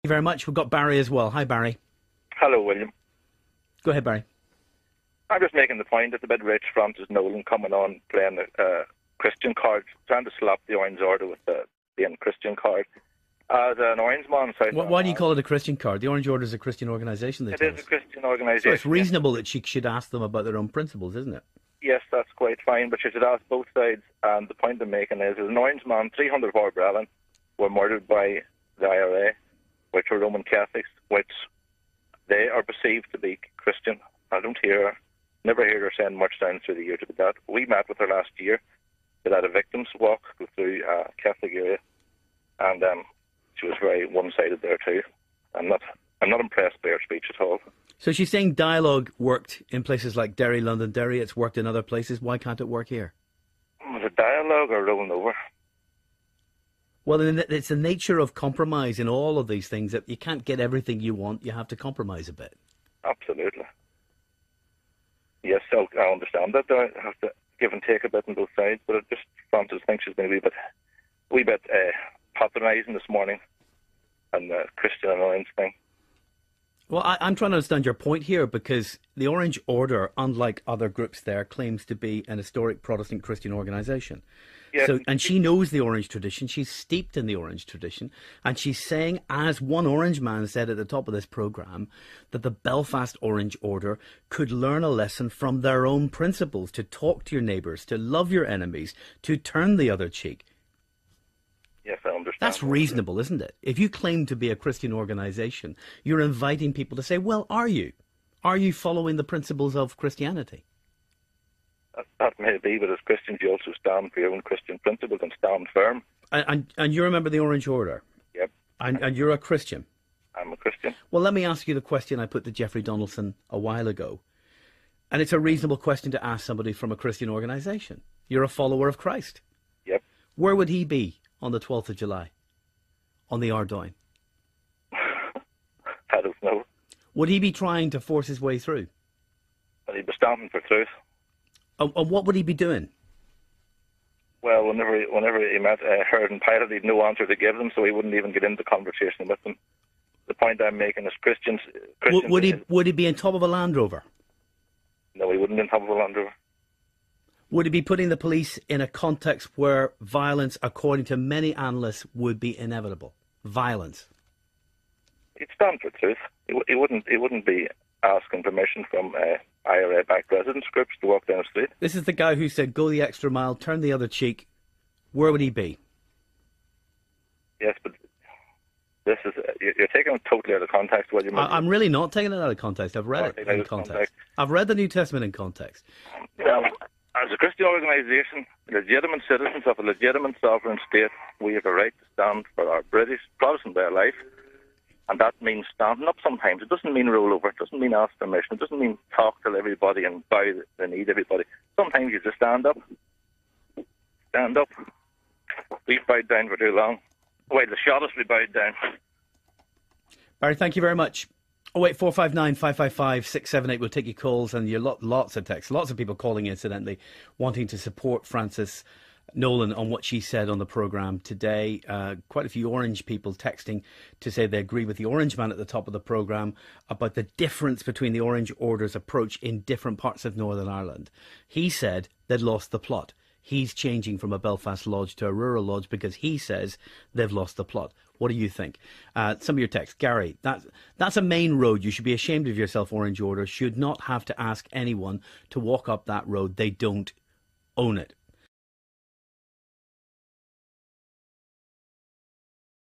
you very much. We've got Barry as well. Hi, Barry. Hello, William. Go ahead, Barry. I'm just making the point that the bit rich Francis Nolan coming on playing the Christian card, trying to slap the Orange Order with the being Christian card. As an Orangeman, why do you call it a Christian card? The Orange Order is a Christian organisation. It is a Christian organisation. So it's reasonable that she should ask them about their own principles, isn't it? Yes, that's quite fine, but you should ask both sides. And the point I'm making is, as an Orangeman, 300 of our brethren were murdered by the IRA, which are Roman Catholics, which they are perceived to be Christian. I never hear her saying much down through the year to that. We met with her last year. We had a victims walk go through a Catholic area, and she was very one-sided there too. I'm not impressed by her speech at all. So she's saying dialogue worked in places like Derry, Londonderry. It's worked in other places. Why can't it work here? Was it dialogue or rolling over? Well, it's the nature of compromise in all of these things that you can't get everything you want. You have to compromise a bit. Absolutely. Yes, I understand that. I have to give and take a bit on both sides, but I just Francis thinks she's been a wee bit patronising this morning and the Christian Alliance thing. Well, I'm trying to understand your point here, because the Orange Order, unlike other groups there, claims to be an historic Protestant Christian organisation. Yes. And she knows the Orange tradition. She's steeped in the Orange tradition. And she's saying, as one Orangeman said at the top of this programme, that the Belfast Orange Order could learn a lesson from their own principles, to talk to your neighbours, to love your enemies, to turn the other cheek. Yes, I understand. That's reasonable, isn't it? If you claim to be a Christian organisation, you're inviting people to say, well, are you? Are you following the principles of Christianity? That may be, but as Christians you also stand for your own Christian principles and stand firm. And you're a member of the Orange Order? Yep. And you're a Christian? I'm a Christian. Well, let me ask you the question I put to Jeffrey Donaldson a while ago. And it's a reasonable question to ask somebody from a Christian organisation. You're a follower of Christ. Yep. Where would he be on the 12th of July? On the Ardoyne? I don't know. Would he be trying to force his way through? Well, he'd be standing for truth. And what would he be doing? Well, whenever he met Herod and Pilate, he'd no answer to give them, so he wouldn't even get into conversation with them. The point I'm making is Christians would he be on top of a Land Rover? No, he wouldn't be on top of a Land Rover. Would he be putting the police in a context where violence, according to many analysts, would be inevitable? Violence. He'd stand for truth. He wouldn't be asking permission from IRA-backed residents groups to walk down the street. This is the guy who said, go the extra mile, turn the other cheek. Where would he be? Yes, but this is you're taking it totally out of context. I'm really not taking it out of context. I've read it in context. I've read the New Testament in context. Well, as a Christian organisation, legitimate citizens of a legitimate sovereign state, we have a right to stand for our British Protestant way of life. And that means standing up sometimes. It doesn't mean roll over. It doesn't mean ask permission. It doesn't mean talk to everybody and bow the knee to everybody. Sometimes you just stand up. Stand up. We've bowed down for too long. Wait, the shot us, we bowed down. Barry, thank you very much. 08459 555 678. We'll take your calls and your lots of texts. Lots of people calling, incidentally, wanting to support Francis Nolan on what she said on the programme today. Quite a few Orange people texting to say they agree with the Orangeman at the top of the programme about the difference between the Orange Order's approach in different parts of Northern Ireland. He said they'd lost the plot. He's changing from a Belfast lodge to a rural lodge because he says they've lost the plot. What do you think? Some of your texts. Gary, that's a main road. You should be ashamed of yourself, Orange Order. Should not have to ask anyone to walk up that road. They don't own it.